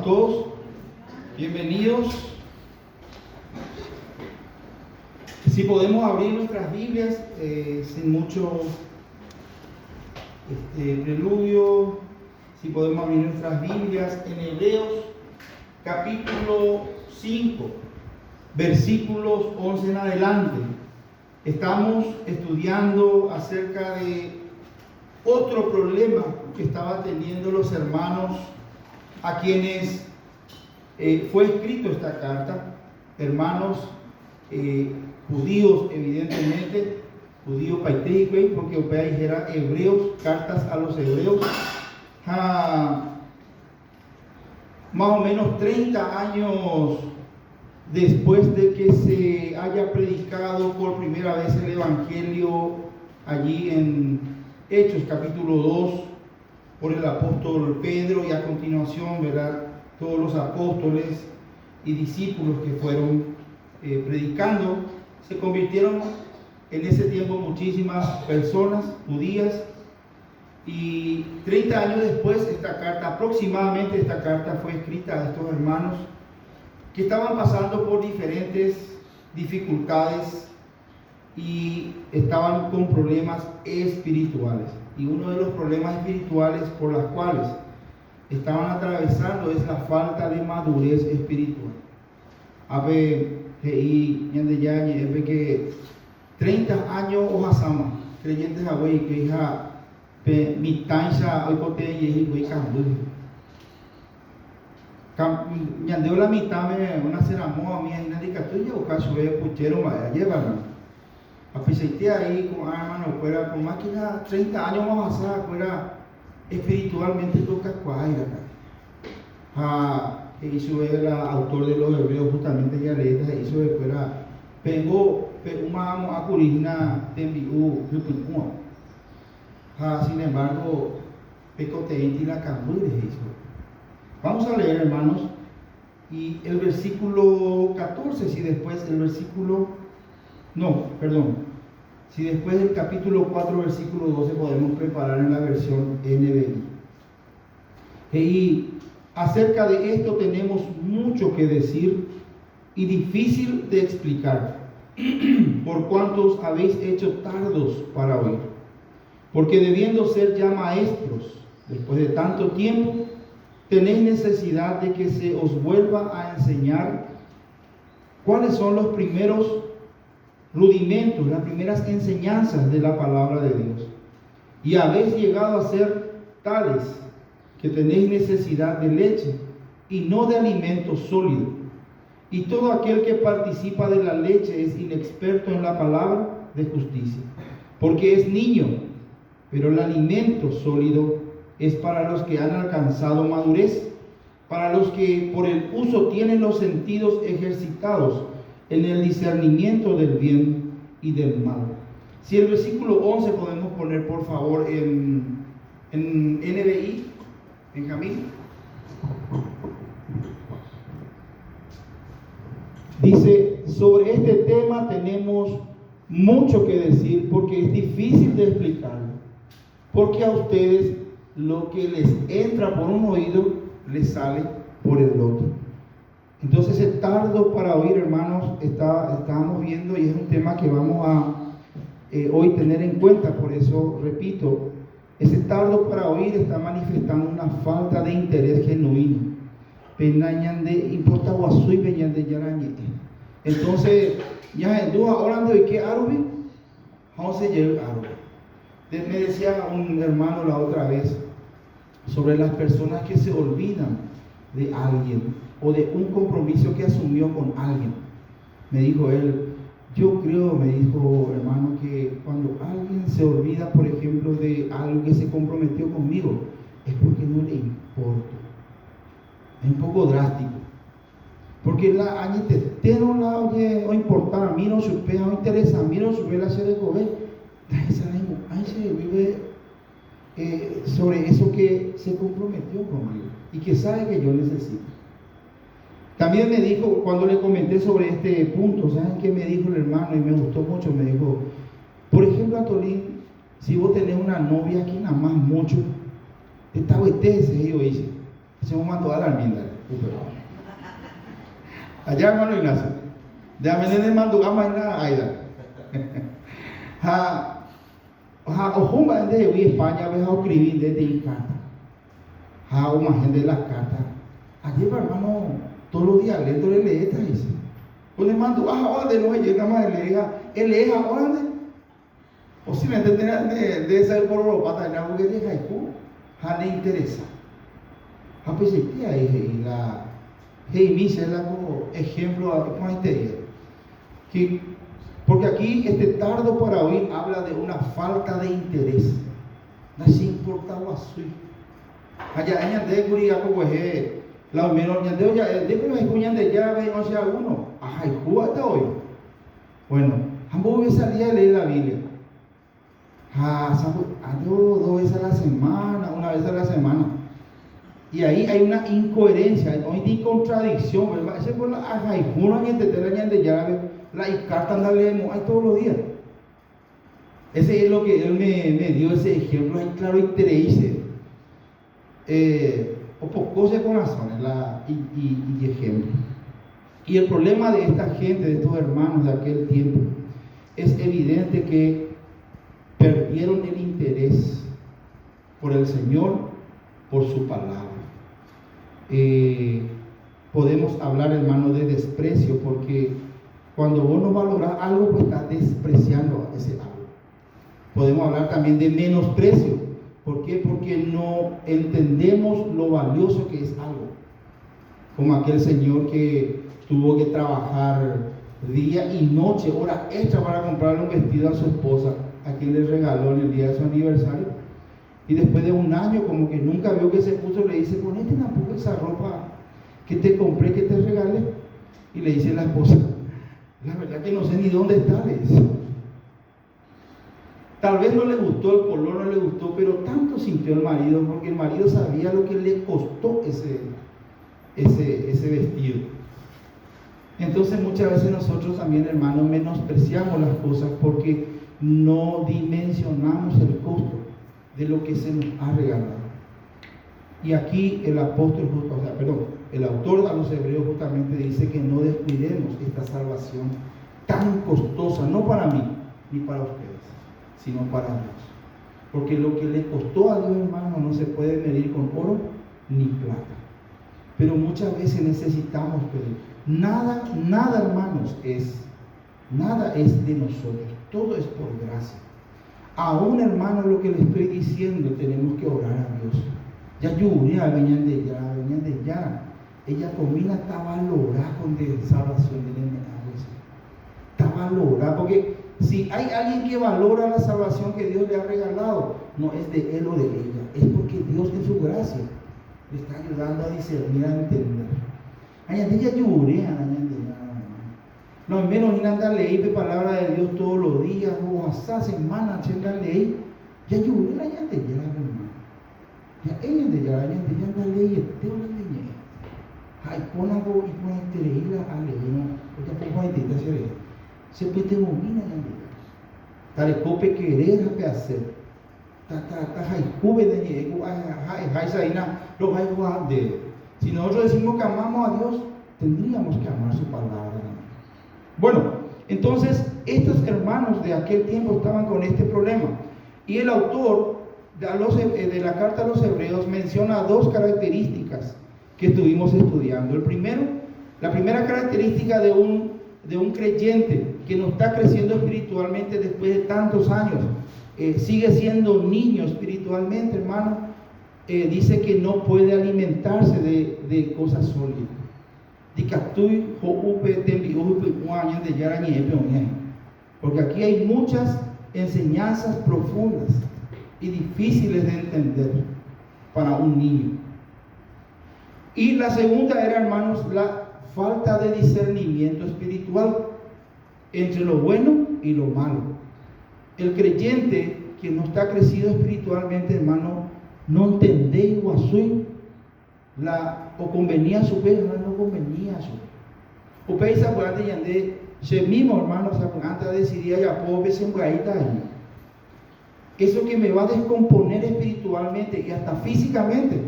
todos, bienvenidos. Si podemos abrir nuestras Biblias sin mucho preludio, si podemos abrir nuestras Biblias en Hebreos capítulo 5, versículos 11 en adelante. Estamos estudiando acerca de otro problema que estaban teniendo los hermanos a quienes fue escrito esta carta, hermanos judíos, evidentemente, judíos paiteique, porque opera dijera hebreos, cartas a los hebreos. Más o menos 30 años después de que se haya predicado por primera vez el Evangelio allí en Hechos capítulo 2 por el apóstol Pedro, y a continuación, ¿verdad?, todos los apóstoles y discípulos que fueron predicando, se convirtieron en ese tiempo muchísimas personas judías. Y 30 años después, esta carta fue escrita a estos hermanos que estaban pasando por diferentes dificultades y estaban con problemas espirituales. Y uno de los problemas espirituales por los cuales estaban atravesando es la falta de madurez espiritual. Que 30 años ojasama, creyentes a wey que hija mitansha hoy pote y wey Yandeo la mitad me una ceramo a mí en la tuya o caso de puchero vaya llévalo. Apiseite ahí con hermano fuera con máquina 30 años más pasada fuera espiritualmente toca cuaira. Que hizo el autor de los hebreos justamente ya le hizo de fuera pegó una a curina tembiu sin embargo pecoteiti la cambure hizo. Vamos a leer, hermanos, y el versículo 14, si después del capítulo 4, versículo 12 podemos preparar en la versión NBI. Y acerca de esto tenemos mucho que decir y difícil de explicar, por cuantos habéis hecho tardos para oír, porque debiendo ser ya maestros, después de tanto tiempo, tenéis necesidad de que se os vuelva a enseñar cuáles son los primeros rudimentos, las primeras enseñanzas de la palabra de Dios. Y habéis llegado a ser tales que tenéis necesidad de leche y no de alimento sólido. Y todo aquel que participa de la leche es inexperto en la palabra de justicia, porque es niño, pero el alimento sólido es para los que han alcanzado madurez, para los que por el uso tienen los sentidos ejercitados en el discernimiento del bien y del mal. Si el versículo 11 podemos poner por favor en NBI, Benjamín. Dice, sobre este tema tenemos mucho que decir porque es difícil de explicarlo, porque a ustedes lo que les entra por un oído les sale por el otro. Entonces el tardo para oír, hermanos, estábamos viendo, y es un tema que vamos a hoy tener en cuenta. Por eso repito, ese tardo para oír está manifestando una falta de interés genuino. Entonces ya en duda ahora de hoy que árabe vamos a llegar árabe. Me decía un hermano la otra vez sobre las personas que se olvidan de alguien o de un compromiso que asumió con alguien. Me dijo él, yo creo, me dijo hermano, que cuando alguien se olvida, por ejemplo, de algo que se comprometió conmigo, es porque no le importa. Es un poco drástico. Porque la añete no la oye o importar, a mí no supe, no interesa, a mí no supe la hacer de comer. Ahí se vive sobre eso que se comprometió conmigo y que sabe que yo necesito. También me dijo, cuando le comenté sobre este punto, ¿saben qué me dijo el hermano? Y me gustó mucho, me dijo, por ejemplo, Atolín, si vos tenés una novia que nada más mucho, esta vez se yo hice, se me mandó a la almendra, Allá, hermano Ignacio. Déjame le mando gama en la aida. Ojo, va de España, ve a escribir desde carta. Una gente de las cartas. Allí, hermano, todos los días lento le lee esta dice. Pues le mando, ahora de nuevo llega más él lee ahora de. Posiblemente de ser por Europa, también algo que deja y le interesa. A pesar de ahí, la Jaime la como ejemplo con este que porque aquí este tardo para oír habla de una falta de interés. No se importa o así. Allá en de curia como es la menos de ya de que escuchan de ya ve no sea uno. Ay, hasta hoy. Bueno, ambos salía a leer la Biblia. Dos veces a la semana, una vez a la semana. Y ahí hay una incoherencia, hay contradicción, ¿verdad? Ese por la ajayjuna y entender de llave, la carta anda leemos ahí todos los días. Ese es lo que él me dio ese ejemplo, ahí claro y te dice. O pocos de corazones y ejemplo. Y el problema de esta gente, de estos hermanos de aquel tiempo, es evidente que perdieron el interés por el Señor, por su palabra. Podemos hablar, hermano, de desprecio, porque cuando vos no valoras algo, pues estás despreciando ese algo. Podemos hablar también de menosprecio. ¿Por qué? Porque no entendemos lo valioso que es algo. Como aquel señor que tuvo que trabajar día y noche, horas extra para comprarle un vestido a su esposa, a quien le regaló en el día de su aniversario. Y después de un año, como que nunca vio que se puso, le dice: ponete tampoco esa ropa que te compré, que te regalé. Y le dice la esposa: la verdad que no sé ni dónde está, le dice. Tal vez no le gustó el color, no le gustó, pero tanto sintió el marido, porque el marido sabía lo que le costó ese vestido. Entonces muchas veces nosotros también, hermanos, menospreciamos las cosas porque no dimensionamos el costo de lo que se nos ha regalado. Y aquí el apóstol, el autor de los Hebreos justamente dice que no descuidemos esta salvación tan costosa, no para mí ni para ustedes, sino para Dios. Porque lo que le costó a Dios, hermano, no se puede medir con oro ni plata. Pero muchas veces necesitamos pedir. Nada, hermanos, nada es de nosotros, todo es por gracia. Aún, hermano, lo que le estoy diciendo, tenemos que orar a Dios. Ya lluvia, venían de ya. Ella combina, está valorada con de salvación de la está valorada, porque si hay alguien que valora la salvación que Dios le ha regalado, no es de él o de ella, es porque Dios en su gracia le está ayudando a discernir, a entender. Añadilla lluvia, no menos ni anda leer la palabra de Dios todos los días, o hasta semana, chenga ley, ya lluvia, ya te llega, hermano. Ya ella de ya anda ley, te lo leñé. Ay, pon algo y pon entrega a leer, no, ya pongo a intentar hacer eso. Se puede te domina ya de tal cope querer a hacer. Ta jaicuve de niego, jaisaina, lo de. Si nosotros decimos que amamos a Dios, tendríamos que amar su palabra. Bueno, entonces estos hermanos de aquel tiempo estaban con este problema. Y el autor de la carta a los Hebreos menciona dos características que estuvimos estudiando. La primera característica de un creyente que no está creciendo espiritualmente después de tantos años, sigue siendo niño espiritualmente, hermano, dice que no puede alimentarse de cosas sólidas. Porque aquí hay muchas enseñanzas profundas y difíciles de entender para un niño. Y la segunda era, hermanos, la falta de discernimiento espiritual entre lo bueno y lo malo. El creyente que no está crecido espiritualmente, hermano, no entendé iguazú o convenía a su vez, no convenía a su vez. O pensa por antes de se mismo, hermano, antes de decidir ya puedo ver ahí. Eso que me va a descomponer espiritualmente y hasta físicamente,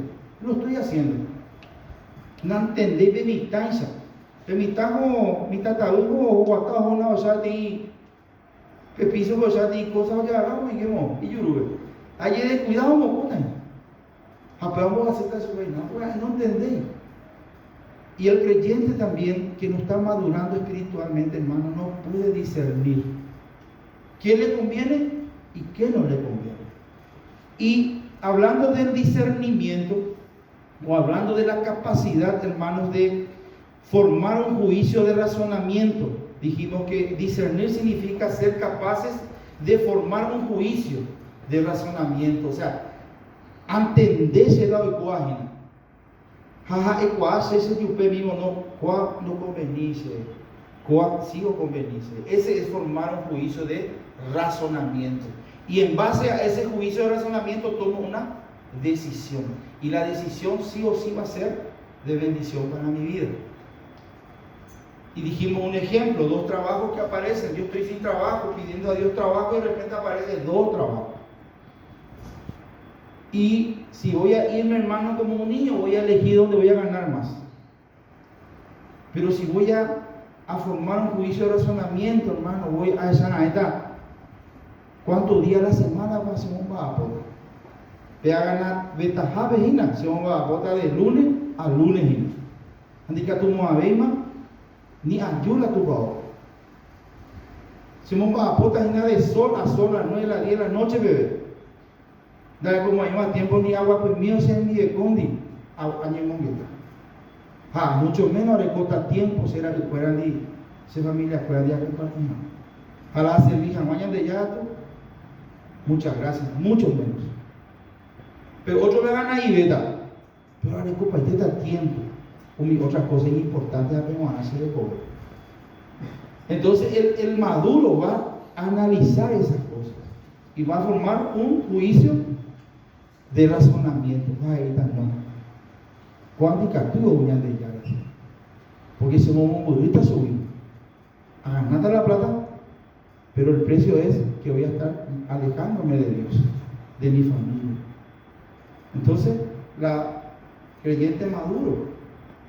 lo estoy haciendo. No entendé de mi cancha. mi tatabujo o guatajo na osati pepiso osati cosas ya hagamos y quemo y yurube. Ayer de cuidado mo pone. Vamos a aceptar su reino. No entendéis. Y el creyente también que no está madurando espiritualmente, hermano, no puede discernir qué le conviene y qué no le conviene. Y hablando del discernimiento, o hablando de la capacidad, hermanos, de formar un juicio de razonamiento, dijimos que discernir significa ser capaces de formar un juicio de razonamiento, o sea, entenderse la ecuágina. Jaja, ecuágina, ese yupe vivo no convenice, sigo convenice. Ese es formar un juicio de razonamiento. Y en base a ese juicio de razonamiento tomo una decisión. Y la decisión sí o sí va a ser de bendición para mi vida. Y dijimos un ejemplo, 2 trabajos que aparecen. Yo estoy sin trabajo, pidiendo a Dios trabajo y de repente aparecen 2 trabajos. Y si voy a irme, hermano, como un niño, voy a elegir dónde voy a ganar más. Pero si voy a formar un juicio de razonamiento, hermano, voy a esa naeta. ¿Cuántos días a la semana va a ser un vapor? Te va a ganar ventaja vejina, si un vapor de lunes a lunes. Andika tu moabema, ni ayuda tu vapor. Si un vapor de sol a sol, a las 9 a las 10 de la noche, bebé. Da como hay más tiempo ni agua, pues mío se ni de condi, año mongueta. Mucho menos recota tiempo, será que fueran de esa familia, fuera de compartir. Ojalá se elija mañana de yato. Muchas gracias, mucho menos. Pero otro me gana ahí, ¿verdad? Pero ahora copa y da tiempo. Otra cosa importante es que vamos a hacer de cobre. Entonces el maduro va a analizar esas cosas y va a formar un juicio de razonamiento. Ahí está, no. ¿Cuántica tú voy a dejar? Porque si vamos a subir, a ganar la plata, pero el precio es que voy a estar alejándome de Dios, de mi familia. Entonces, la creyente maduro,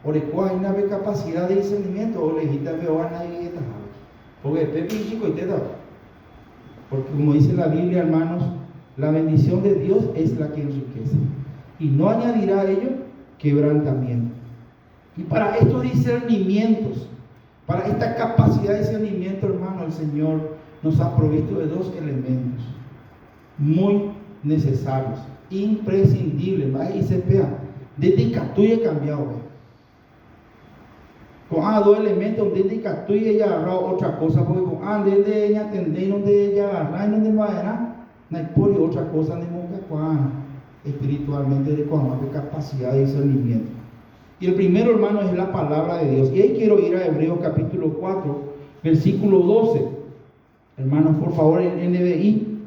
o le coja una capacidad de discernimiento, o le quita veo a nadie, porque después chico y te da. Porque como dice la Biblia, hermanos, la bendición de Dios es la que enriquece, y no añadirá a ello quebrantamiento. Y para estos discernimientos, para esta capacidad de discernimiento, hermano, el Señor nos ha provisto de 2 elementos muy necesarios, imprescindibles. Y se vea, desde que he cambiado. Con 2 elementos, desde que ella agarrado otra cosa, porque con desde ella atender, donde ella agarrar, donde va a agarrar, no hay por otra cosa, de monga espiritualmente, de con más capacidad de discernimiento. Y el primero, hermano, es la palabra de Dios. Y ahí quiero ir a Hebreos capítulo 4, versículo 12. Hermanos, por favor, en NBI.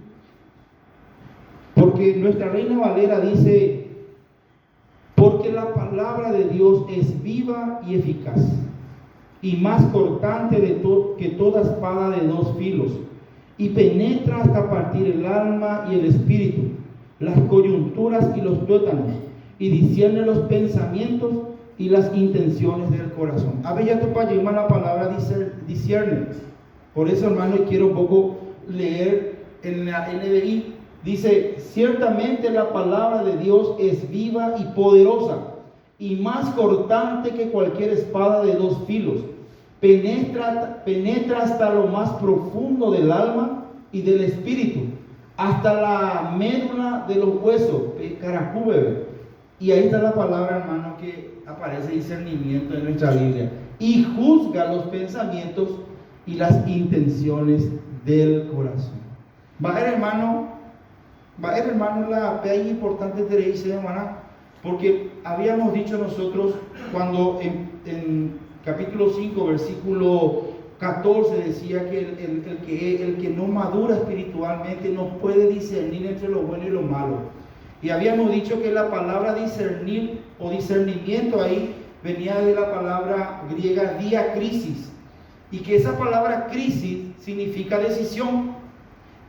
Porque nuestra Reina Valera dice: porque la palabra de Dios es viva y eficaz, y más cortante que toda espada de 2 filos, y penetra hasta partir el alma y el espíritu, las coyunturas y los tuétanos, y discierne los pensamientos y las intenciones del corazón. A ver, ya te para llamar la palabra discierne. Por eso, hermano, quiero un poco leer en la NBI. Dice: ciertamente la palabra de Dios es viva y poderosa, y más cortante que cualquier espada de 2 filos. Penetra hasta lo más profundo del alma y del espíritu, hasta la médula de los huesos, caracúbebe. Y ahí está la palabra, hermano, que aparece discernimiento en nuestra Biblia. Y juzga los pensamientos y las intenciones del corazón. Va a ver, hermano, la fe importante de dice, hermana, porque habíamos dicho nosotros cuando en capítulo 5, versículo 14 decía que el que no madura espiritualmente no puede discernir entre lo bueno y lo malo. Y habíamos dicho que la palabra discernir o discernimiento ahí venía de la palabra griega diacrisis, y que esa palabra crisis significa decisión,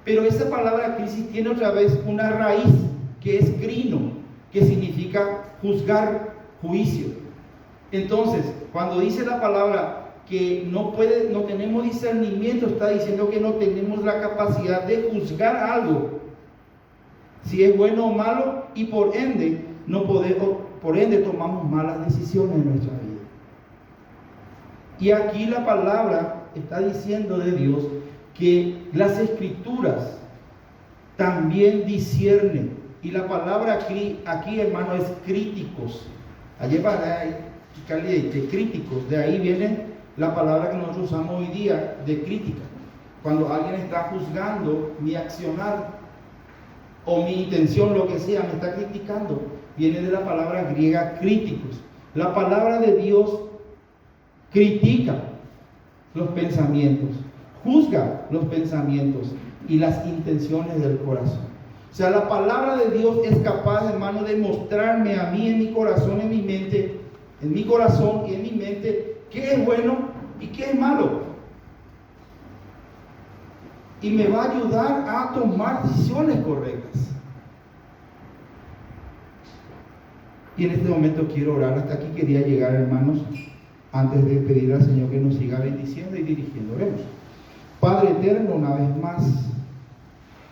pero esa palabra crisis tiene otra vez una raíz que es crino, que significa juzgar, juicio. Entonces, cuando dice la palabra que no tenemos discernimiento, está diciendo que no tenemos la capacidad de juzgar algo, si es bueno o malo, y por ende tomamos malas decisiones en nuestra vida. Y aquí la palabra está diciendo de Dios que las escrituras también disciernen. Y la palabra aquí, hermano, es críticos. Allí de críticos. De ahí viene la palabra que nosotros usamos hoy día de crítica. Cuando alguien está juzgando mi accionar o mi intención, lo que sea, me está criticando, viene de la palabra griega críticos. La palabra de Dios critica los pensamientos, juzga los pensamientos y las intenciones del corazón. O sea, la palabra de Dios es capaz, hermano, de mostrarme a mí en mi corazón, en mi mente, en mi corazón y en mi mente, qué es bueno y qué es malo. Y me va a ayudar a tomar decisiones correctas. Y en este momento quiero orar. Hasta aquí quería llegar, hermanos, antes de pedir al Señor que nos siga bendiciendo y dirigiendo. Oremos. Padre eterno, una vez más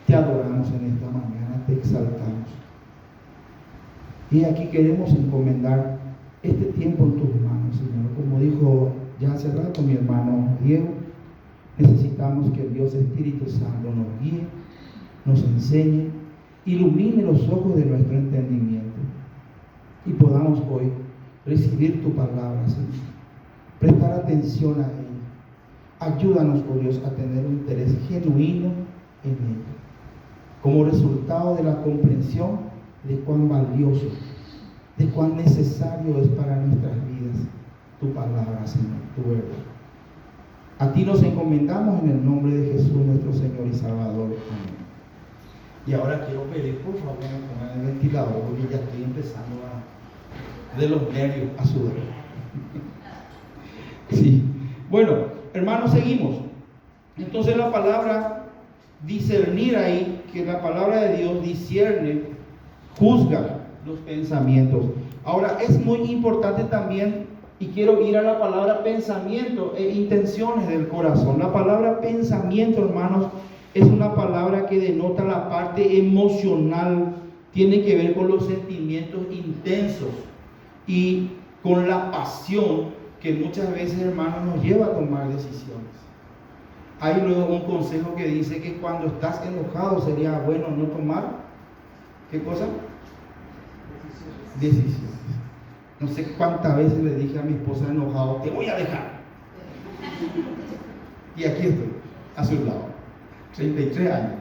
te adoramos en esta mañana, te exaltamos. Y aquí queremos encomendar este tiempo en tus manos, Señor. Como dijo ya hace rato mi hermano Diego, necesitamos que el Dios Espíritu Santo nos guíe, nos enseñe, ilumine los ojos de nuestro entendimiento y podamos hoy recibir tu palabra, Señor. Prestar atención a ella. Ayúdanos, oh Dios, a tener un interés genuino en ella, como resultado de la comprensión de cuán valioso, de cuán necesario es para nuestras vidas tu palabra, Señor, tu verdad. A ti nos encomendamos en el nombre de Jesús, nuestro Señor y Salvador. Amén. Y ahora quiero pedir, por favor, que me pongan el ventilador, porque ya estoy empezando de los nervios a sudar. Sí. Bueno, hermanos, seguimos. Entonces la palabra discernir ahí, que la palabra de Dios discierne, juzga los pensamientos. Ahora es muy importante también, y quiero ir a la palabra pensamiento e intenciones del corazón. La palabra pensamiento, hermanos, es una palabra que denota la parte emocional, tiene que ver con los sentimientos intensos y con la pasión que muchas veces, hermanos, nos lleva a tomar decisiones. Hay luego un consejo que dice que cuando estás enojado sería bueno no tomar, ¿qué cosa? Decisiones. No sé cuántas veces le dije a mi esposa enojado, te voy a dejar. Y aquí estoy, a su lado, 33 años.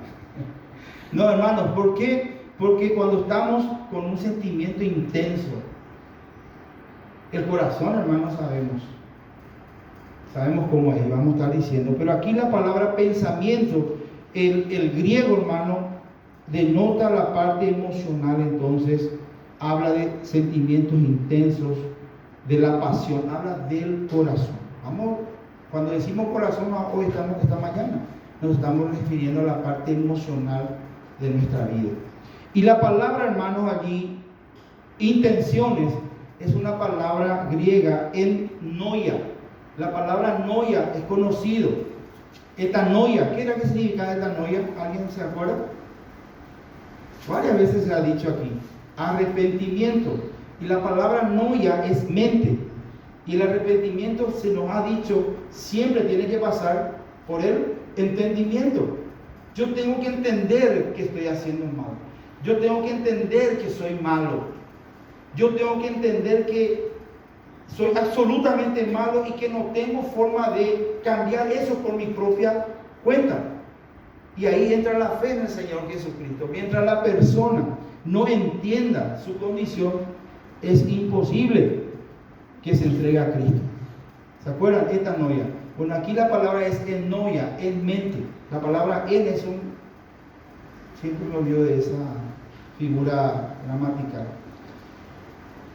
No, hermanos, ¿por qué? Porque cuando estamos con un sentimiento intenso, el corazón, hermanos, sabemos cómo es, vamos a estar diciendo, pero aquí la palabra pensamiento, el griego, hermano, denota la parte emocional. Entonces habla de sentimientos intensos, de la pasión, habla del corazón. Vamos, cuando decimos corazón, hoy esta mañana nos estamos refiriendo a la parte emocional de nuestra vida. Y la palabra, hermanos, allí, intenciones, es una palabra griega, noia. La palabra noia es conocido. Etanoia, ¿qué era que significaba etanoia? ¿Alguien se acuerda? Varias veces se ha dicho aquí. Arrepentimiento. Y la palabra noia es mente. Y el arrepentimiento, se nos ha dicho, siempre tiene que pasar por el entendimiento. Yo tengo que entender que estoy haciendo mal. Yo tengo que entender que soy malo. Yo tengo que entender que soy absolutamente malo y que no tengo forma de cambiar eso por mi propia cuenta. Y ahí entra la fe en el Señor Jesucristo. Mientras la persona no entienda su condición, es imposible que se entregue a Cristo. ¿Se acuerdan? Etanoia. Bueno, aquí la palabra es enoia, en mente. La palabra en es siempre me olvido de esa figura gramatical.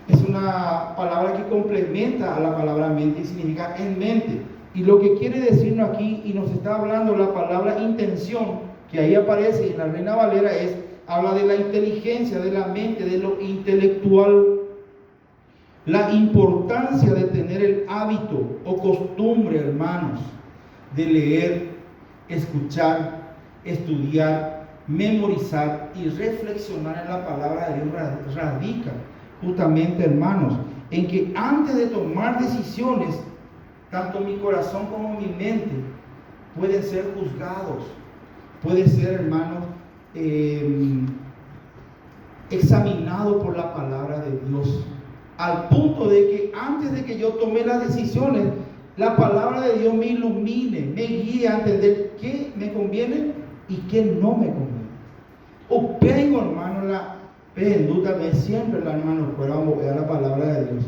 Es una palabra que complementa a la palabra mente y significa en mente. Y lo que quiere decirnos aquí, y nos está hablando la palabra intención, que ahí aparece en la Reina Valera, habla de la inteligencia, de la mente, de lo intelectual. La importancia de tener el hábito o costumbre, hermanos, de leer, escuchar, estudiar, memorizar y reflexionar en la palabra de Dios radica justamente, hermanos, en que antes de tomar decisiones, tanto mi corazón como mi mente pueden ser juzgados, puede ser, hermanos, examinado por la palabra de Dios, al punto de que antes de que yo tome las decisiones, la palabra de Dios me ilumine, me guíe a entender qué me conviene y qué no me conviene. O tengo, hermano, la duda siempre, hermano, fuera a la palabra de Dios.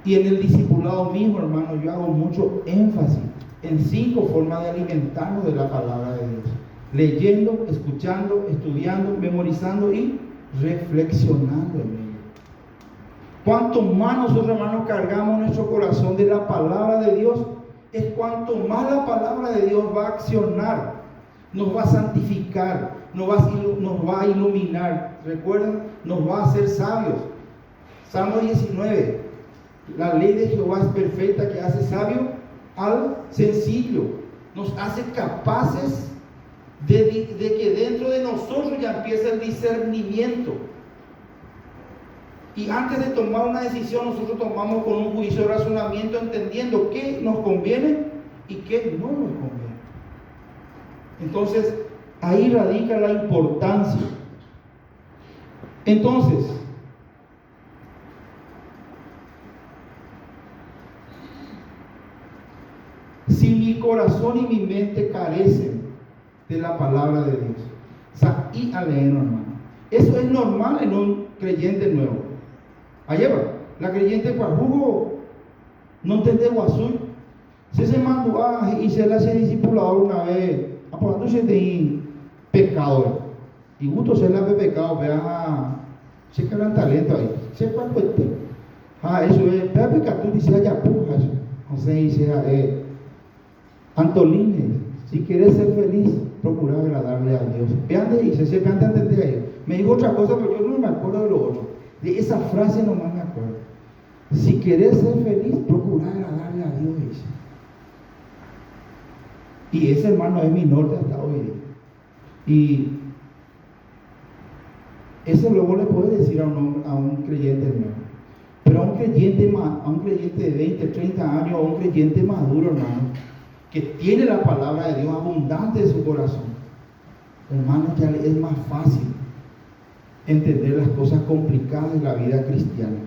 Y en el discipulado mismo, hermano, yo hago mucho énfasis en 5 formas de alimentarnos de la palabra de Dios: leyendo, escuchando, estudiando, memorizando y reflexionando en ella. Cuanto más nosotros, hermanos, cargamos nuestro corazón de la palabra de Dios, es cuanto más la palabra de Dios va a accionar, nos va a santificar, nos va a iluminar. Recuerden, nos va a hacer sabios. Salmo 19: la ley de Jehová es perfecta, que hace sabio al sencillo. Nos hace capaces de que dentro de nosotros ya empieza el discernimiento. Y antes de tomar una decisión, nosotros tomamos con un juicio de razonamiento, entendiendo qué nos conviene y qué no nos conviene. Entonces, ahí radica la importancia. Entonces, si mi corazón y mi mente carecen de la palabra de Dios, y a leer, hermano, eso es normal en un creyente nuevo. Allá va, la creyente para jugo no entiende guazú. Si se mandó y se le hace discipulador una vez, aparte se te pecado, y justo se le hace pecado, vea, se quedan talento ahí, se puede eso es, pero pecado dice allá puja, o sea, dice Antolines, si quieres ser feliz, procura agradarle a Dios. Vean de dice, se vean de entender ahí. Me dijo otra cosa, pero yo no me acuerdo de lo otro. De esa frase nomás me acuerdo. Si quieres ser feliz, procura agradarle a Dios, dice. Y ese, hermano, es mi norte hasta hoy. Y eso luego le puedes decir a un creyente nuevo. Pero a un creyente de 20, 30 años, a un creyente maduro, hermano, que tiene la palabra de Dios abundante en su corazón, hermano, ya es más fácil entender las cosas complicadas de la vida cristiana.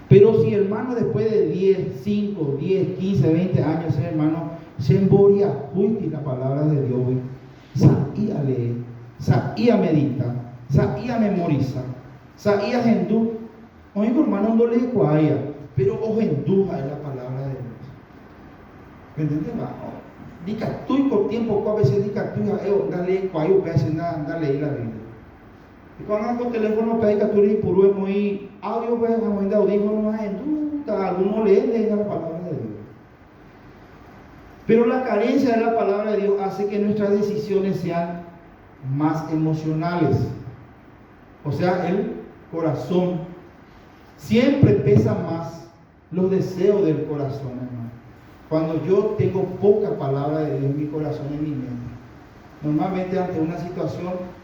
Pero si, hermano, después de 10, 5, 10, 15, 20 años, hermano, se emboria justi la palabra de Dios, saí a leer, saí a meditar, saí a memorizar, saí a hendú. Oigo, hermano, no le cuaya, pero o hendúja es la palabra de Dios. ¿Me entiendes? Dica tú con tiempo, a veces dica tú, dale cuayo, dale la Biblia. Y cuando hago teléfono, pega tú y puro muy audio, pues, muy de audífono, más algunos leen la palabra de Dios. Pero la carencia de la palabra de Dios hace que nuestras decisiones sean más emocionales. O sea, el corazón siempre pesa más los deseos del corazón, hermano. Cuando yo tengo poca palabra de Dios en mi corazón y en mi mente, normalmente ante una situación,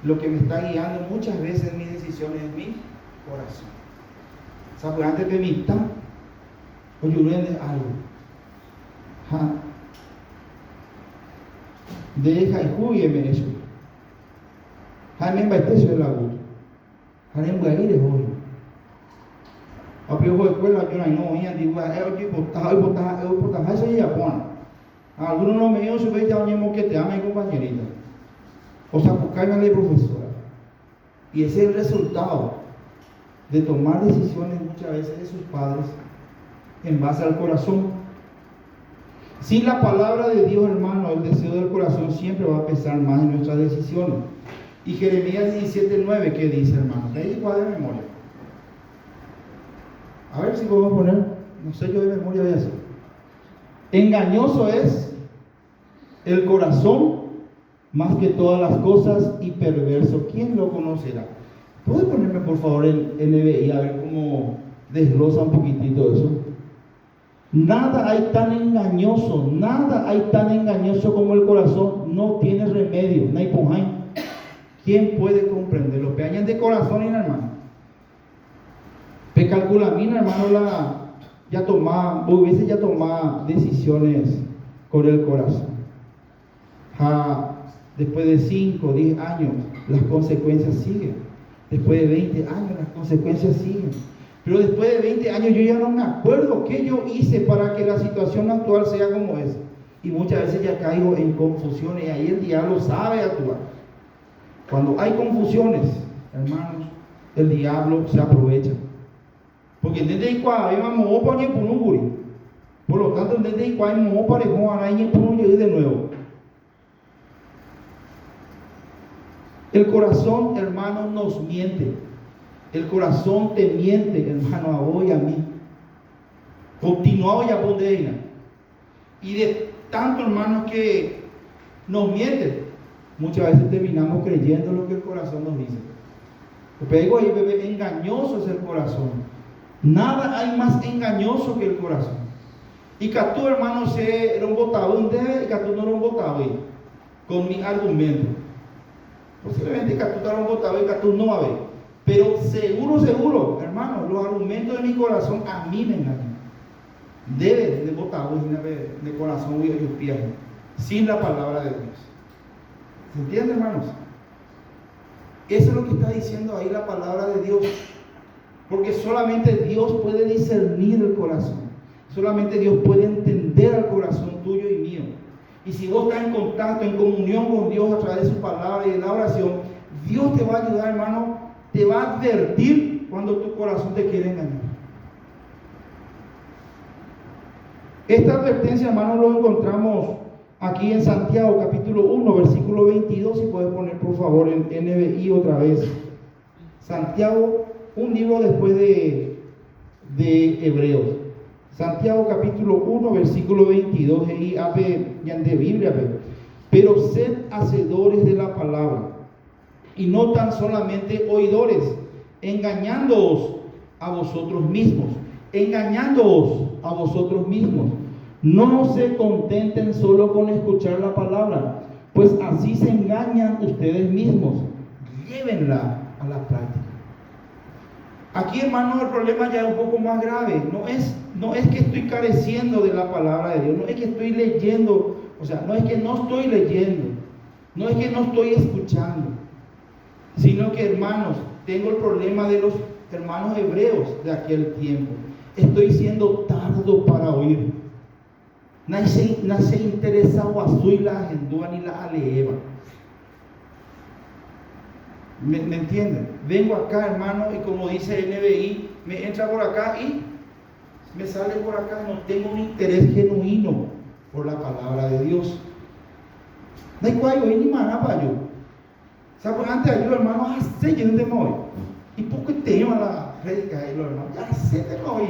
lo que me está guiando muchas veces en mis decisiones es mi corazón. ¿Sabes? Antes de mí está, o yo de algo. Deja y júgueme eso. Jaime Baiteso es la gusto. Jaime Buaire es hoy. Apio de escuela, yo no iba a decir, eso ya pone. Algunos no me dijeron, si veis ya un que te ama, compañerita. O sea, buscarme a la profesora. Y ese es el resultado de tomar decisiones muchas veces de sus padres en base al corazón. Sin la palabra de Dios, hermano, el deseo del corazón siempre va a pesar más en nuestras decisiones. Y Jeremías 17:9, ¿qué dice, hermano? ¿Te igual de memoria? A ver si podemos poner, no sé, yo de memoria voy a hacer. Engañoso es el corazón más que todas las cosas y perverso. ¿Quién lo conocerá? ¿Puede ponerme por favor el NBI a ver cómo desglosa un poquitito eso? Nada hay tan engañoso como el corazón, no tiene remedio. ¿Quién puede comprenderlo? Peañas de corazón, hermano. Calculamina, hermano, ya tomaba decisiones con el corazón. Después de 5 o 10 años, las consecuencias siguen. Después de 20 años, las consecuencias siguen. Pero después de 20 años, yo ya no me acuerdo qué yo hice para que la situación actual sea como es. Y muchas veces ya caigo en confusiones y ahí el diablo sabe actuar. Cuando hay confusiones, hermanos, el diablo se aprovecha. Porque desde ahí por lo tanto, desde ahí de nuevo. El corazón, hermano, nos miente. El corazón te miente, hermano, a vos y a mí. Continuado ya pondeina. Y de tanto, hermanos, que nos mienten, muchas veces terminamos creyendo lo que el corazón nos dice. Pero ahí, bebé, engañoso es el corazón. Nada hay más engañoso que el corazón. Y que tú, hermano, era un botado y que tú no era un botado con mi argumento. Posiblemente que tú era un botado y que tú no va a ver. Pero seguro, hermano, los argumentos de mi corazón a mí me engañan. Debe de botado de corazón y sin la palabra de Dios. ¿Se entiende, hermanos? Eso es lo que está diciendo ahí la palabra de Dios. Porque solamente Dios puede discernir el corazón. Solamente Dios puede entender al corazón tuyo y mío. Y si vos estás en contacto, en comunión con Dios a través de su palabra y de la oración, Dios te va a ayudar, hermano, te va a advertir cuando tu corazón te quiere engañar. Esta advertencia, hermano, lo encontramos aquí en Santiago, capítulo 1, versículo 22, si puedes poner por favor el NBI otra vez. Santiago, un libro después de Hebreos. Santiago, capítulo 1, versículo 22, y ya de Biblia, pero sed hacedores de la palabra, y no tan solamente oidores, engañándoos a vosotros mismos. No se contenten solo con escuchar la palabra, pues así se engañan ustedes mismos. Llévenla a la práctica. Aquí, hermanos, el problema ya es un poco más grave. No es que estoy careciendo de la palabra de Dios, no es que estoy leyendo, no es que no estoy leyendo, no es que no estoy escuchando, sino que, hermanos, tengo el problema de los hermanos hebreos de aquel tiempo. Estoy siendo tardo para oír. Nace interesado a su y la agendúa ni la aleeva. ¿Me entienden? Vengo acá, hermano, y como dice el NBI, me entra por acá y me sale por acá. No tengo un interés genuino por la palabra de Dios. No hay cual ni maná para yo. ¿Sabes? Antes yo, hermano, hace yo de hoy. ¿Y por qué te llama la prédica ahí, los hermanos? Ya sé de hoy.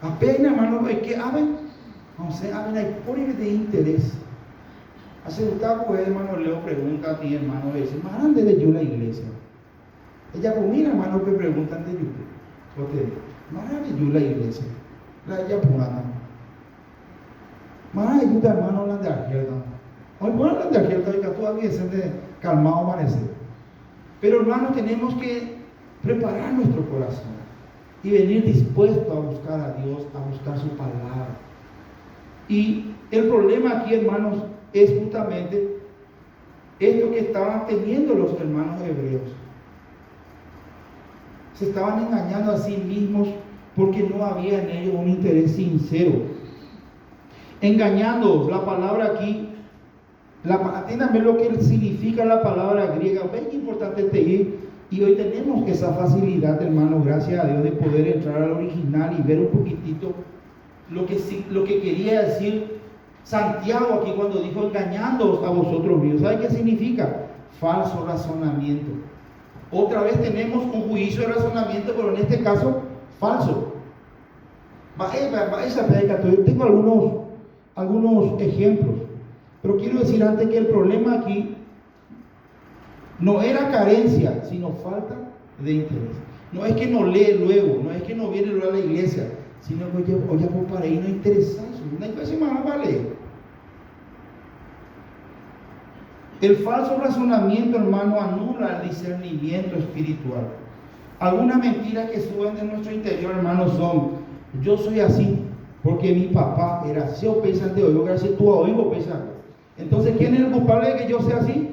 Apenas, hermano, es que hay por de interés. Hace un tiempo, hermano, Leo pregunta a ti, hermano, dice, ¿más grande de yo la iglesia? Ella, pues mira, hermano, que preguntan de yo. Porque, ¿más grande de yo la iglesia? Ella, pues, nada. Más grande de yo, hermano, hablan de Argelda. Hoy, bueno, hablan de Argelda, y que todavía se de calmado amanecer. Pero, hermano, tenemos que preparar nuestro corazón y venir dispuesto a buscar a Dios, a buscar su palabra. Y el problema aquí, hermanos, es justamente esto que estaban teniendo los hermanos hebreos. Se estaban engañando a sí mismos porque no había en ellos un interés sincero. Engañándoos, la palabra aquí, atiéndame lo que significa la palabra griega. Ven qué importante y hoy tenemos esa facilidad, hermanos, gracias a Dios, de poder entrar al original y ver un poquitito lo que quería decir Santiago aquí cuando dijo engañándoos a vosotros mismos. ¿Sabe qué significa? Falso razonamiento. Otra vez tenemos un juicio de razonamiento, pero en este caso falso. Yo tengo algunos ejemplos, pero quiero decir antes que el problema aquí No era carencia, sino falta de interés. No es que no lee luego, no es que no viene luego a la iglesia, sino que hoy por para ahí no interesa, una iglesia más para leer. El falso razonamiento, hermano, anula el discernimiento espiritual. Algunas mentiras que suben de nuestro interior, hermano, son: yo soy así porque mi papá era así, o piensan de hoy, yo quiero ser tú hoy, o piensan. Entonces, ¿quién es el culpable de que yo sea así?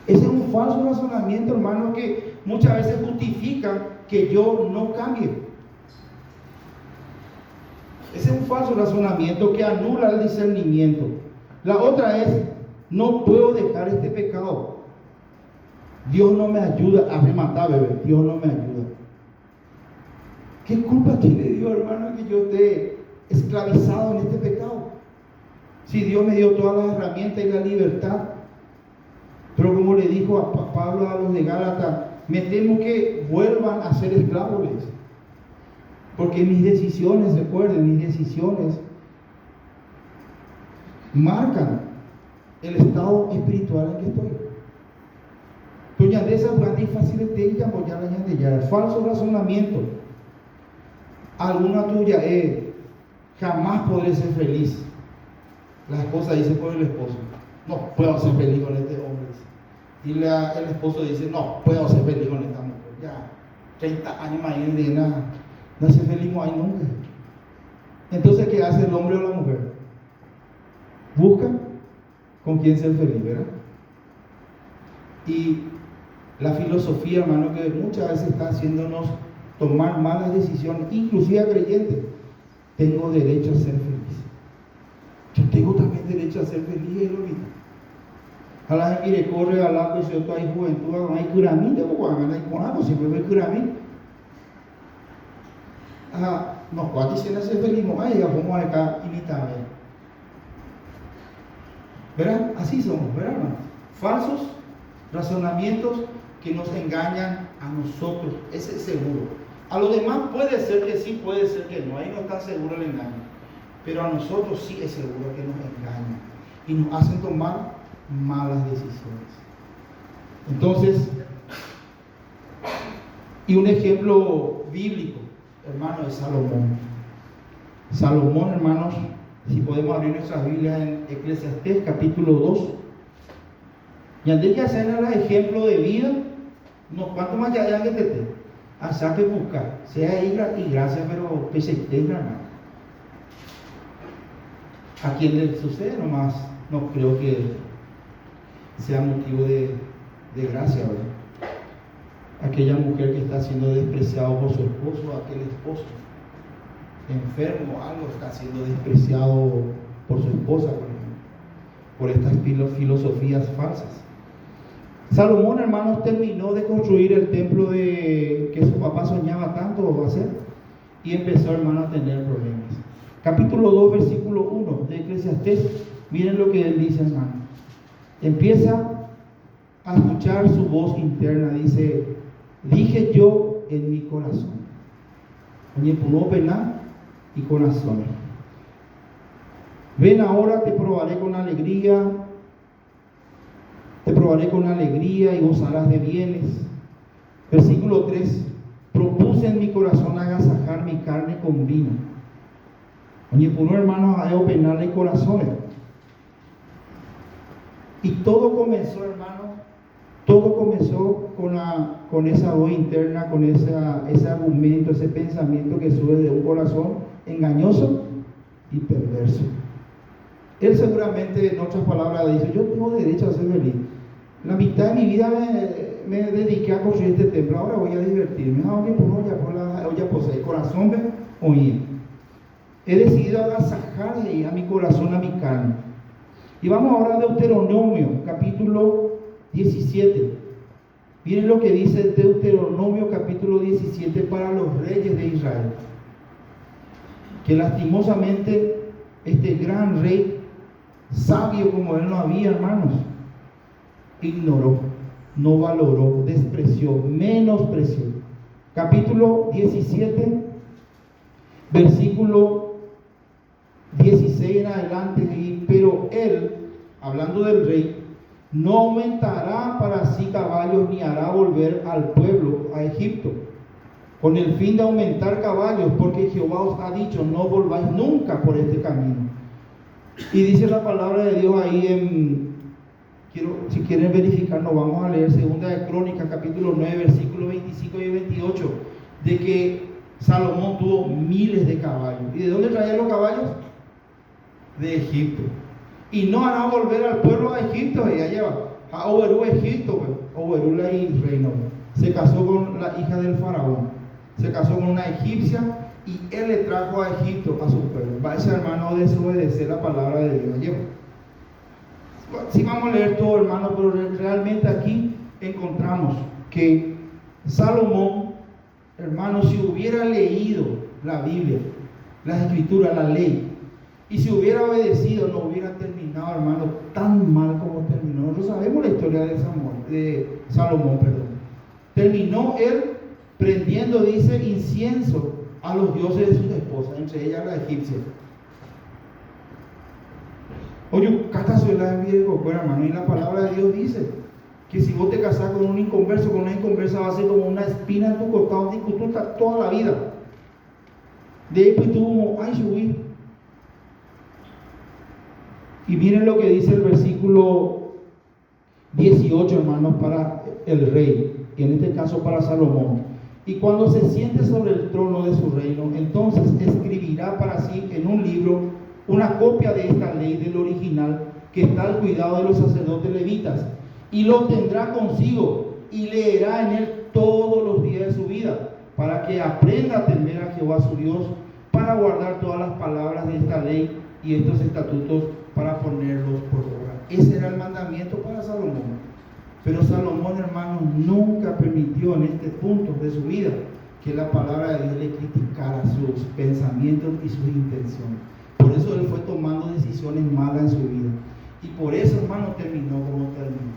Ese es un falso razonamiento, hermano, que muchas veces justifica que yo no cambie. Ese es un falso razonamiento que anula el discernimiento. La otra es: no puedo dejar este pecado. Dios no me ayuda a rematar, bebé. Dios no me ayuda. ¿Qué culpa tiene Dios, hermano, que yo esté esclavizado en este pecado? Si Dios me dio todas las herramientas y la libertad. Pero como le dijo a Pablo a los de Gálatas, me temo que vuelvan a ser esclavos. Porque mis decisiones, recuerden, mis decisiones marcan el estado espiritual en que estoy. Doña de esa es fácil de ella apoyar a ella. Falso razonamiento. Alguna tuya es: jamás podré ser feliz. La esposa dice por el esposo: no puedo ser feliz con este hombre. Y el esposo dice: no puedo ser feliz con esta mujer. Ya 30 años más de nada, no ser feliz ahí nunca. Entonces, ¿qué hace el hombre o la mujer? Busca con quién ser feliz, ¿verdad? Y la filosofía, hermano, que muchas veces está haciéndonos tomar malas decisiones, inclusive a creyentes. Tengo derecho a ser feliz. Yo tengo también derecho a ser feliz, Elorita. A la gente que corre a la pues yo estoy juventud, hay curamín, debo ganar con algo, si me ve curamín. No, cuando dicen hacer feliz, ay, vamos acá imitar. ¿Verdad? Así somos, ¿verdad, hermano? Falsos razonamientos que nos engañan a nosotros, ese es seguro. A los demás puede ser que sí, puede ser que no, ahí no está seguro el engaño. Pero a nosotros sí es seguro que nos engañan y nos hacen tomar malas decisiones. Entonces, y un ejemplo bíblico, hermano, es Salomón. Salomón, hermanos, si podemos abrir nuestras Biblias en Eclesiastés capítulo 2. Y antes que hacer el ejemplo de vida, no, ¿cuánto más ya que te hasta que buscar? Sea y gracia, pero que se tenga, hermano. A quien le sucede nomás, no creo que sea motivo de gracia, ¿verdad? Aquella mujer que está siendo despreciado por su esposo, aquel esposo enfermo, algo está siendo despreciado por su esposa, por estas filosofías falsas. Salomón, hermanos, terminó de construir el templo que su papá soñaba tanto hacer y empezó, hermano, a tener problemas. Capítulo 2, versículo 1 de Eclesiastés, miren lo que él dice, hermano. Empieza a escuchar su voz interna, dice: dije yo en mi corazón, oye, pudo penar y corazón. Ven ahora, te probaré con alegría y gozarás de bienes. Versículo 3: propuse en mi corazón agasajar mi carne con vino. Oye, puno, hermanos, a penarle corazones. Y todo comenzó, hermano, con esa voz interna, con ese argumento, ese pensamiento que sube de un corazón engañoso y perverso. Él seguramente, en otras palabras, dice: yo tengo derecho a ser feliz. La mitad de mi vida me dediqué a construir este templo, ahora voy a divertirme. El corazón me oye. He decidido agasajar a mi corazón, a mi carne. Y vamos ahora a Deuteronomio, capítulo 17. Miren lo que dice Deuteronomio, capítulo 17, para los reyes de Israel. Que lastimosamente este gran rey, sabio como él no había, hermanos, ignoró, no valoró, despreció, menospreció. Capítulo 17, versículo 16 en adelante. Pero él, hablando del rey, No aumentará para sí caballos, ni hará volver al pueblo a Egipto, con el fin de aumentar caballos, porque Jehová os ha dicho, no volváis nunca por este camino. Y dice la palabra de Dios ahí si quieren verificar, nos vamos a leer 2 de Crónicas, capítulo 9, versículos 25 y 28, de que Salomón tuvo miles de caballos. ¿Y de dónde traían los caballos? De Egipto. Y no hará volver al pueblo a Egipto, ella lleva a Oberú, Egipto, Oberú la reino. Se casó con la hija del faraón, se casó con una egipcia, y él le trajo a Egipto a su pueblo. Va ese hermano a desobedecer la palabra de Dios. Sí vamos a leer todo, hermano, pero realmente aquí encontramos que Salomón, hermano, si hubiera leído la Biblia, las escrituras, la ley, y si hubiera obedecido, no hubiera terminado, hermano, tan mal como terminó. Nosotros sabemos la historia de Salomón. Terminó él prendiendo, dice, incienso a los dioses de sus esposas, entre ellas la egipcia. Oye, catazuela en Virgo, hermano, y la palabra de Dios dice que si vos te casás con un inconverso, con una inconversa, va a ser como una espina en tu costado, toda la vida. De ahí pues tuvo, ay, subí. Y miren lo que dice el versículo 18, hermanos, para el rey, y en este caso para Salomón. Y cuando se siente sobre el trono de su reino, entonces escribirá para sí en un libro una copia de esta ley del original, que está al cuidado de los sacerdotes levitas, y lo tendrá consigo y leerá en él todos los días de su vida, para que aprenda a temer a Jehová su Dios, para guardar todas las palabras de esta ley y estos estatutos, para ponerlos por obra. Ese era el mandamiento para Salomón. Pero Salomón, hermanos, nunca permitió en este punto de su vida que la palabra de Dios le criticara sus pensamientos y sus intenciones. Por eso él fue tomando decisiones malas en su vida. Y por eso, hermano, terminó como terminó.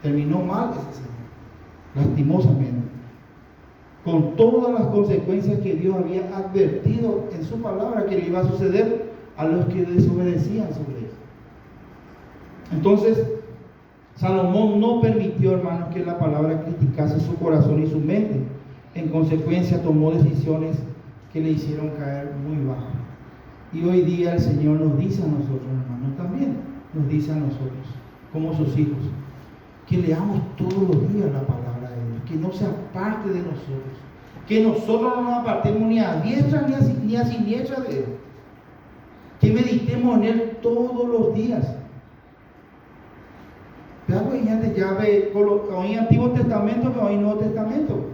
Terminó mal ese señor, lastimosamente, con todas las consecuencias que Dios había advertido en su palabra que le iba a suceder a los que desobedecían sobre eso. Entonces, Salomón no permitió, hermanos, que la palabra criticase su corazón y su mente. En consecuencia, tomó decisiones que le hicieron caer muy bajo. Y hoy día el Señor nos dice a nosotros, hermanos, también nos dice a nosotros, como sus hijos, que leamos todos los días la palabra de Dios, que no se aparte de nosotros, que nosotros no nos apartemos ni a diestra ni a siniestra de Él, que meditemos en Él todos los días. Ya ve, hoy Antiguo Testamento, pero hoy Nuevo Testamento,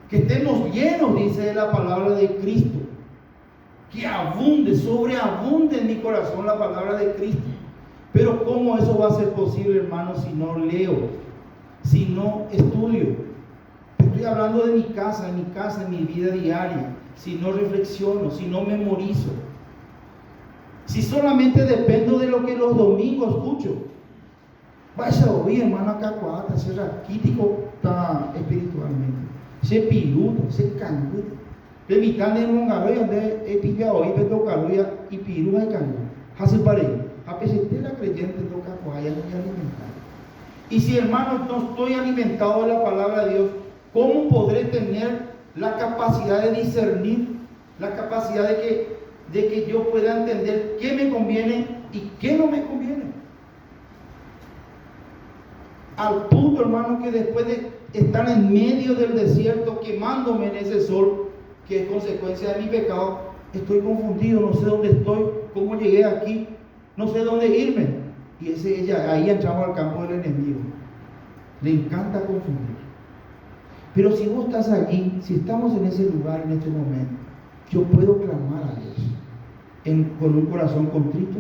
que estemos llenos, dice la palabra de Cristo, que abunde, sobreabunde en mi corazón la palabra de Cristo. Pero ¿cómo eso va a ser posible, hermano, si no leo, si no estudio? Estoy hablando de mi casa, en mi vida diaria. Si no reflexiono, si no memorizo, si solamente dependo de lo que los domingos escucho. Vaya a oír, hermano, acá cuata, ser raquítico está espiritualmente. Se piruta, se canguta. De mi tan en un garo y ande epilla hoy, me toca ruya y piruja y canguta. Hace paré. A pesar de la creyente toca cuaya, no me alimentar. Y si, hermano, no estoy alimentado de la palabra de Dios, ¿cómo podré tener la capacidad de discernir, la capacidad de que yo pueda entender qué me conviene y qué no me conviene? Al punto, hermano, que después de estar en medio del desierto, quemándome en ese sol, que es consecuencia de mi pecado, estoy confundido, no sé dónde estoy, cómo llegué aquí, no sé dónde irme. Y ahí entramos al campo del enemigo. Le encanta confundir. Pero si vos estás aquí, si estamos en ese lugar en este momento, yo puedo clamar a Dios con un corazón contrito,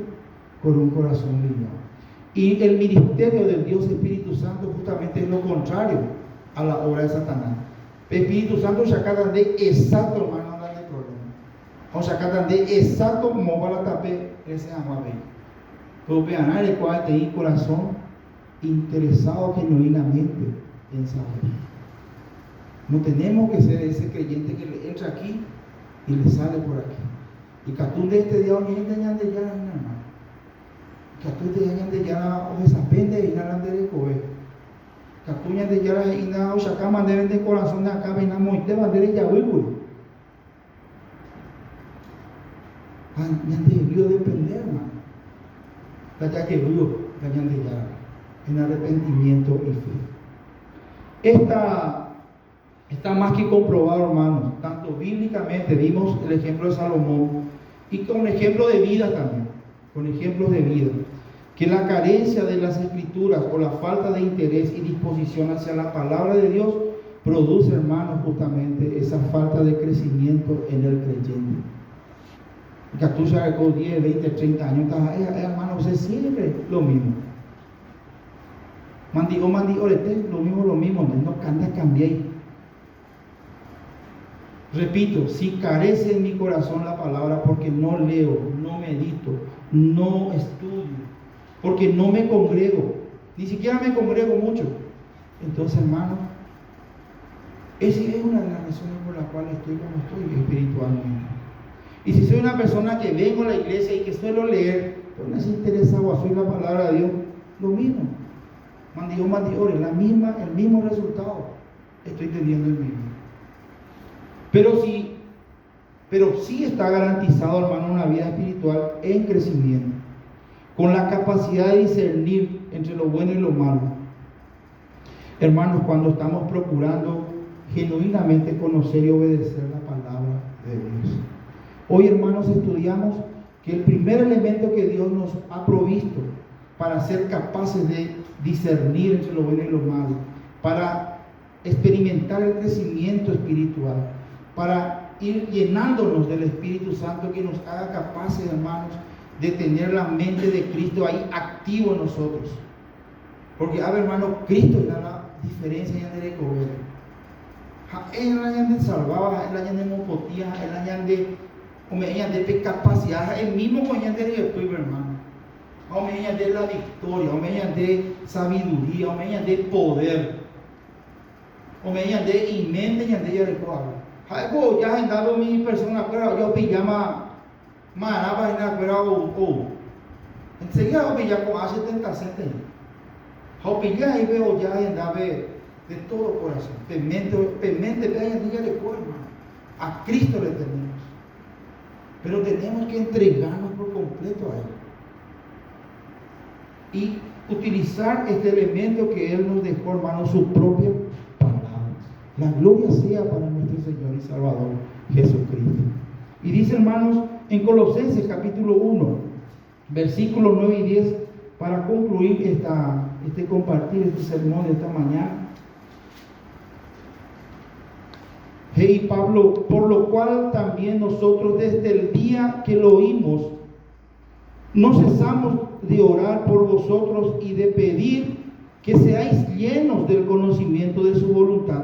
con un corazón humillado. Y el ministerio del Dios Espíritu Santo justamente es lo contrario a la obra de Satanás. El Espíritu Santo saca de exacto, hermano, no hay problema. O saca de exacto como va la tape ese agua bello. Pero vean, el cual te corazón interesado genuinamente en saber. No tenemos que ser ese creyente que le entra aquí y le sale por aquí. Y catún de este día, hermano. Que tú te hayan de ya o esa pende y nada de comer. Que tú ya de ya y nada o sacama deben de corazón de acá ven a moite bandera ya huevo. Ya debió depender, hermano. Ya que vivo, ya de ya en arrepentimiento y fe. Está más que comprobado, hermanos, tanto bíblicamente, vimos el ejemplo de Salomón, y con ejemplo de vida también, con ejemplos de vida, que la carencia de las escrituras o la falta de interés y disposición hacia la palabra de Dios produce, hermanos, justamente esa falta de crecimiento en el creyente. Que tú ya con 10, 20, 30 años, hermano, se siempre lo mismo. Mandigo, lo mismo, no cambia, cambié. Repito, si carece en mi corazón la palabra porque no leo, no medito, no estudio, porque no me congrego, ni siquiera me congrego mucho, entonces, hermano, esa es una de las razones por las cuales estoy como estoy espiritualmente. Y si soy una persona que vengo a la iglesia y que suelo leer, pues no se interesa o soy la palabra de Dios, lo mismo. Mandigo, el mismo resultado. Estoy teniendo el mismo. Pero sí está garantizado, hermano, una vida espiritual en crecimiento, con la capacidad de discernir entre lo bueno y lo malo. Hermanos, cuando estamos procurando genuinamente conocer y obedecer la palabra de Dios. Hoy, hermanos, estudiamos que el primer elemento que Dios nos ha provisto para ser capaces de discernir entre lo bueno y lo malo, para experimentar el crecimiento espiritual, para ir llenándonos del Espíritu Santo que nos haga capaces, hermanos, de tener la mente de Cristo ahí activo en nosotros. Porque, a ver, hermano, Cristo es la diferencia ya de comer. Es el año de salvaba, es el año de mopotía, es el año de capacidad, el mismo año de estoy, hermano. Aumenta de la victoria, aumenta de sabiduría, aumenta de poder, aumenta de inmente y de recuerdo. Algo ya han dado mi persona, pero yo pijama, manaba en la cuera o enseguida pilla con hace 70 centavos. Yo pilla y veo ya en dave de todo corazón, pemente de ahí de recuerdo. A Cristo le tenemos, pero tenemos que entregarnos por completo a Él. Y utilizar este elemento que Él nos dejó, hermano, su propia palabra. La gloria sea para nuestro Señor y Salvador Jesucristo. Y dice, hermanos, en Colosenses capítulo 1, versículos 9 y 10, para concluir compartir este sermón de esta mañana. Hey, Pablo, por lo cual también nosotros desde el día que lo oímos, no cesamos de orar por vosotros y de pedir que seáis llenos del conocimiento de su voluntad,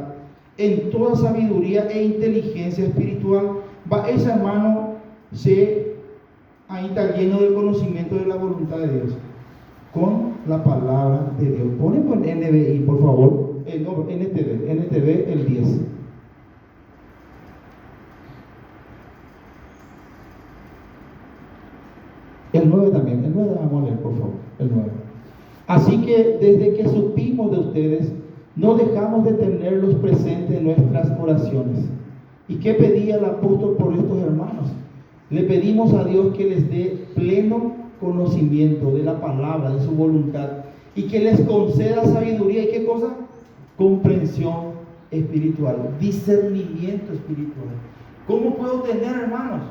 en toda sabiduría e inteligencia espiritual. Va ese hermano, ahí está lleno del conocimiento de la voluntad de Dios, con la palabra de Dios. Ponemos en NBI, por favor, NTV, el 10. El 9 también, el 9 vamos a leer, por favor, el 9. Así que desde que supimos de ustedes, no dejamos de tenerlos presentes en nuestras oraciones. ¿Y qué pedía el apóstol por estos hermanos? Le pedimos a Dios que les dé pleno conocimiento de la palabra, de su voluntad, y que les conceda sabiduría. ¿Y qué cosa? Comprensión espiritual, discernimiento espiritual. ¿Cómo puedo tener, hermanos?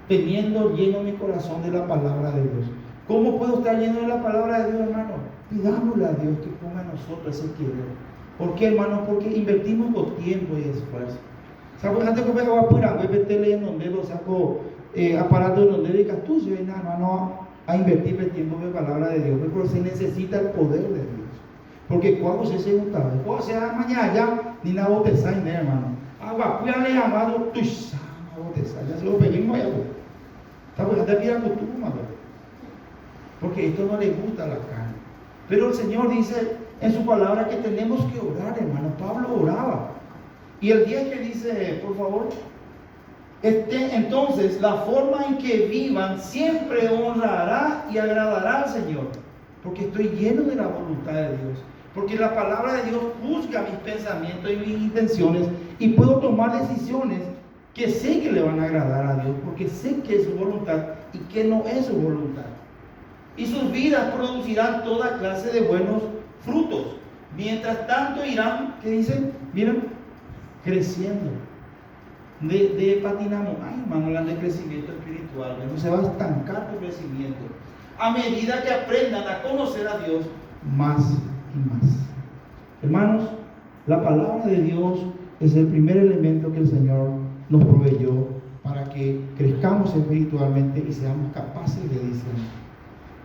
Teniendo lleno mi corazón de la palabra de Dios. ¿Cómo puedo estar lleno de la palabra de Dios, hermano? Pidámosle a Dios que ponga en nosotros ese querer. ¿Por qué, hermano? Porque invertimos con tiempo y esfuerzo. ¿Sabes? Antes que voy a apurar, voy a meter leyendo donde lo saco aparato de donde dedicas tú, si hay nada, hermano, a invertir el tiempo en la palabra de Dios. Pero se necesita el poder de Dios. Porque cuando se gusta, cuando se da mañana ya, ni la boteza, hermano. Agua, cuídale amado, tu ya se lo pedimos allá. Porque esto no le gusta a la carne. Pero el Señor dice en su palabra que tenemos que orar, hermano. Pablo oraba. Y el 10 que dice, por favor, Entonces, la forma en que vivan siempre honrará y agradará al Señor, porque estoy lleno de la voluntad de Dios, porque la palabra de Dios juzga mis pensamientos y mis intenciones, y puedo tomar decisiones que sé que le van a agradar a Dios, porque sé que es su voluntad y que no es su voluntad. Y sus vidas producirán toda clase de buenos frutos. Mientras tanto irán, ¿qué dicen? Miren, creciendo. De patinamos, ay hermano, hablando de crecimiento espiritual, no se va a estancar tu crecimiento a medida que aprendan a conocer a Dios más y más. Hermanos, la palabra de Dios es el primer elemento que el Señor nos proveyó para que crezcamos espiritualmente y seamos capaces de discernir.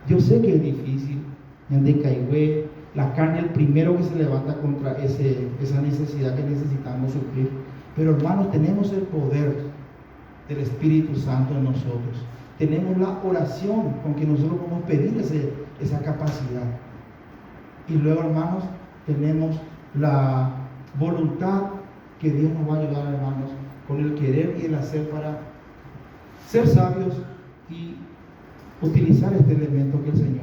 Yo sé que es difícil, en decaigüe, la carne es el primero que se levanta contra esa necesidad que necesitamos suplir. Pero hermanos, tenemos el poder del Espíritu Santo en nosotros. Tenemos la oración con que nosotros podemos pedir esa capacidad. Y luego, hermanos, tenemos la voluntad que Dios nos va a ayudar, hermanos, con el querer y el hacer para ser sabios y utilizar este elemento que el Señor